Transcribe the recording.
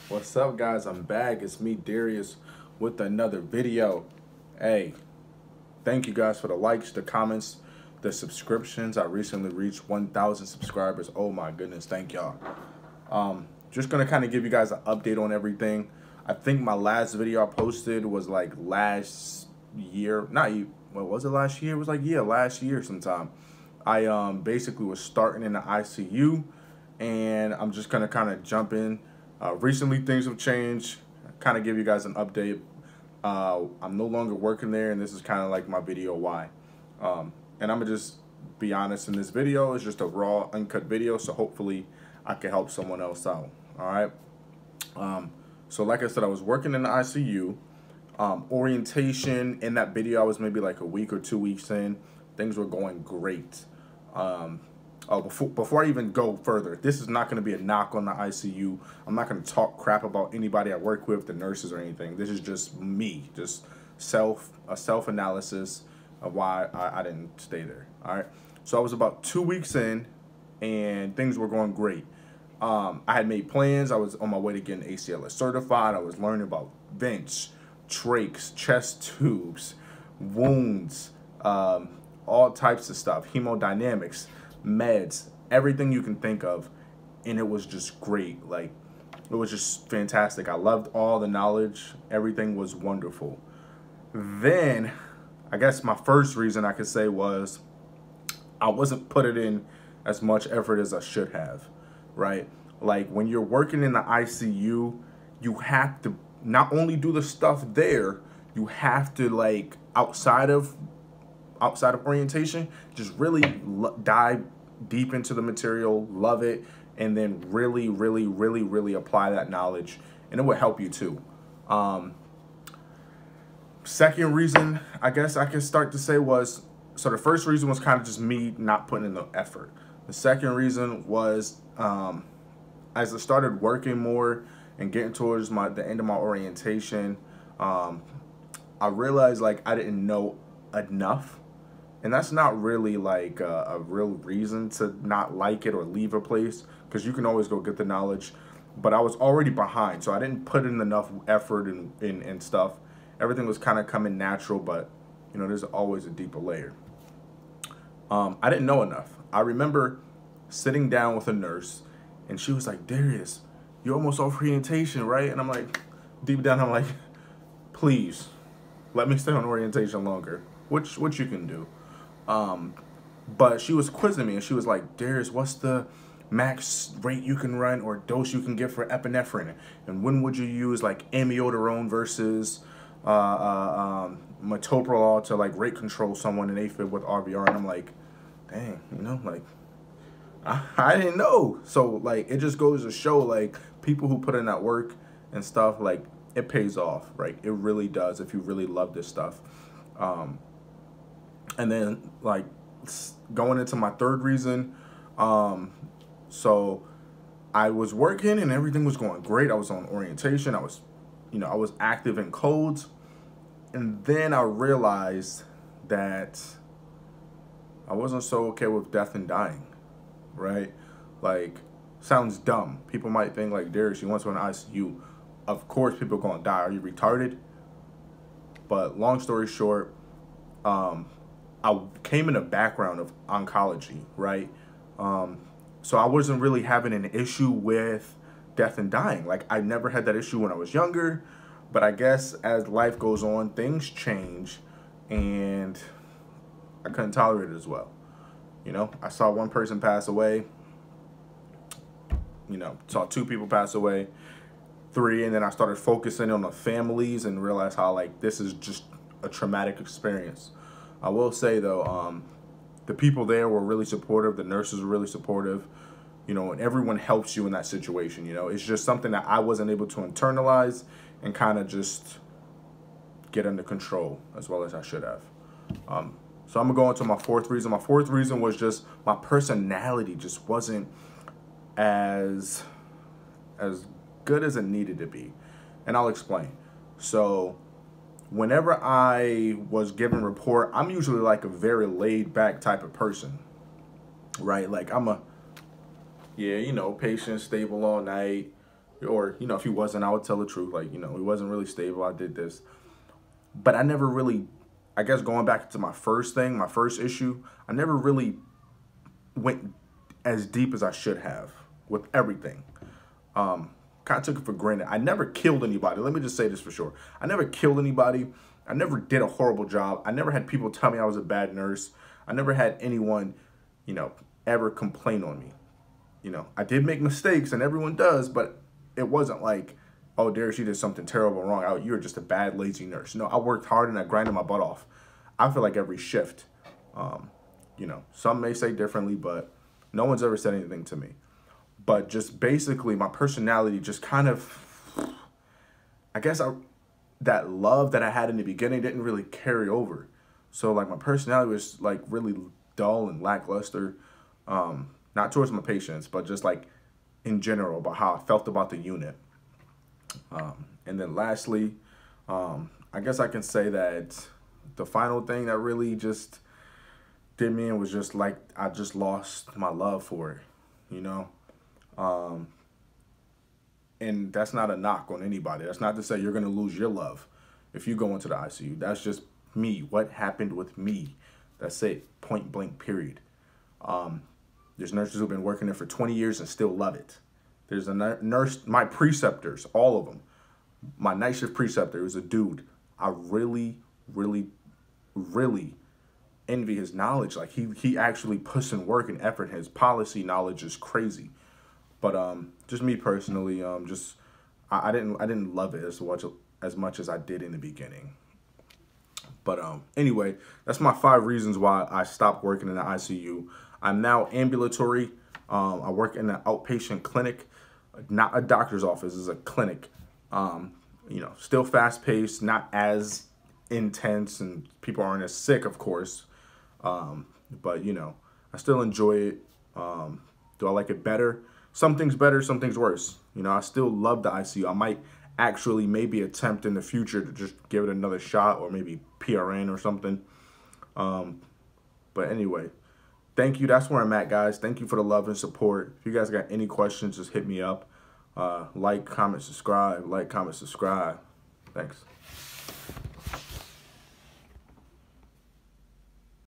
What's up, guys? I'm back. It's me, Darius, with another video. Hey, thank you guys for the likes, the comments, the subscriptions. I recently reached 1,000 subscribers. Oh my goodness, thank y'all. Just gonna kind of give you guys an update on everything. I think my last video I posted was like last year. What was it, last year? It was like, yeah, last year sometime. I basically was starting in the ICU, and I'm just gonna kind of jump in. Recently, things have changed. Kind of give you guys an update. I'm no longer working there, and this is kind of like my video why. And I'm gonna just be honest in this video. It's just a raw, uncut video, so hopefully I can help someone else out. All right. So like I said, I was working in the ICU. Orientation in that video, I was maybe like a week or 2 weeks in. Things were going great. Before I even go further, this is not going to be a knock on the ICU. I'm not going to talk crap about anybody I work with, the nurses or anything. This is just me, just a self-analysis of why I didn't stay there. All right. So I was about 2 weeks in, and things were going great. I had made plans. I was on my way to getting ACLS certified. I was learning about vents, trachs, chest tubes, wounds, all types of stuff, hemodynamics, meds, everything you can think of, and it was just great. Like, it was just fantastic. I loved all the knowledge. Everything was wonderful. Then, I guess my first reason I could say was I wasn't putting in as much effort as I should have, right? Like, when you're working in the ICU, you have to not only do the stuff there, you have to, like, outside of orientation, just really dive deep into the material, love it, and then really apply that knowledge, and it will help you too. Second reason I guess I can start to say was, so the first reason was kind of just me not putting in the effort. The second reason was as I started working more and getting towards the end of my orientation, I realized like I didn't know enough. And that's not really like a real reason to not like it or leave a place, because you can always go get the knowledge. But I was already behind, so I didn't put in enough effort and stuff. Everything was kind of coming natural, but you know, there's always a deeper layer. I didn't know enough. I remember sitting down with a nurse, and she was like, "Darius, you're almost off orientation, right?" And I'm like, deep down, I'm like, please, let me stay on orientation longer, which you can do. But she was quizzing me, and she was like, "Darius, what's the max rate you can run or dose you can get for epinephrine? And when would you use like amiodarone versus metoprolol to like rate control someone in AFib with RVR?" And I'm like, dang, you know, like I didn't know. So like, it just goes to show, like, people who put in that work and stuff, like, it pays off, right? It really does if you really love this stuff. And then, like, going into my third reason, so I was working and everything was going great. I was on orientation. I was active in codes. And then I realized that I wasn't so okay with death and dying, right? Like, sounds dumb. People might think, like, Darius, you went to an ICU. Of course people are going to die. Are you retarded? But long story short, I came in a background of oncology, right? So I wasn't really having an issue with death and dying. Like, I never had that issue when I was younger, but I guess as life goes on, things change, and I couldn't tolerate it as well. You know, I saw one person pass away, you know, saw 2 people pass away, 3, and then I started focusing on the families and realized how, like, this is just a traumatic experience. I will say, though, the people there were really supportive. The nurses were really supportive, you know, and everyone helps you in that situation. You know, it's just something that I wasn't able to internalize and kind of just get under control as well as I should have. So I'm gonna go into my fourth reason. My fourth reason was just my personality just wasn't as good as it needed to be, and I'll explain. So whenever I was given report, I'm usually like a very laid back type of person, right? Like, I'm a, yeah, you know, patient, stable all night, Or, you know, if he wasn't, I would tell the truth. Like, you know, he wasn't really stable. I did this. But I never really, I guess going back to my first thing, my first issue, I never really went as deep as I should have with everything. Kind of took it for granted. I never killed anybody. Let me just say this for sure. I never killed anybody. I never did a horrible job. I never had people tell me I was a bad nurse. I never had anyone, you know, ever complain on me. You know, I did make mistakes, and everyone does, but it wasn't like, oh, Darius, you did something terrible wrong. Oh, you're just a bad, lazy nurse. No, I worked hard and I grinded my butt off. I feel like every shift. You know, some may say differently, but no one's ever said anything to me. But just basically my personality just kind of, I guess that love that I had in the beginning didn't really carry over. So like my personality was like really dull and lackluster. Not towards my patients, but just like in general about how I felt about the unit. And then lastly, I guess I can say that the final thing that really just did me in was just like I just lost my love for it, you know? And that's not a knock on anybody. That's not to say you're going to lose your love if you go into the ICU. That's just me. What happened with me? That's it. Point blank, period. There's nurses who've been working there for 20 years and still love it. There's a nurse, my preceptors, all of them. My night shift preceptor was a dude. I really, really, really envy his knowledge. Like he actually puts in work and effort. His policy knowledge is crazy. But just me personally, I didn't love it as much as I did in the beginning. But anyway, that's my 5 reasons why I stopped working in the ICU. I'm now ambulatory. I work in an outpatient clinic, not a doctor's office. It's a clinic. You know, still fast paced, not as intense, and people aren't as sick, of course. But you know, I still enjoy it. Do I like it better? Some things better, some things worse. You know, I still love the ICU. I might actually maybe attempt in the future to just give it another shot, or maybe PRN or something. But anyway, thank you. That's where I'm at, guys. Thank you for the love and support. If you guys got any questions, just hit me up. Like, comment, subscribe. Like, comment, subscribe. Thanks.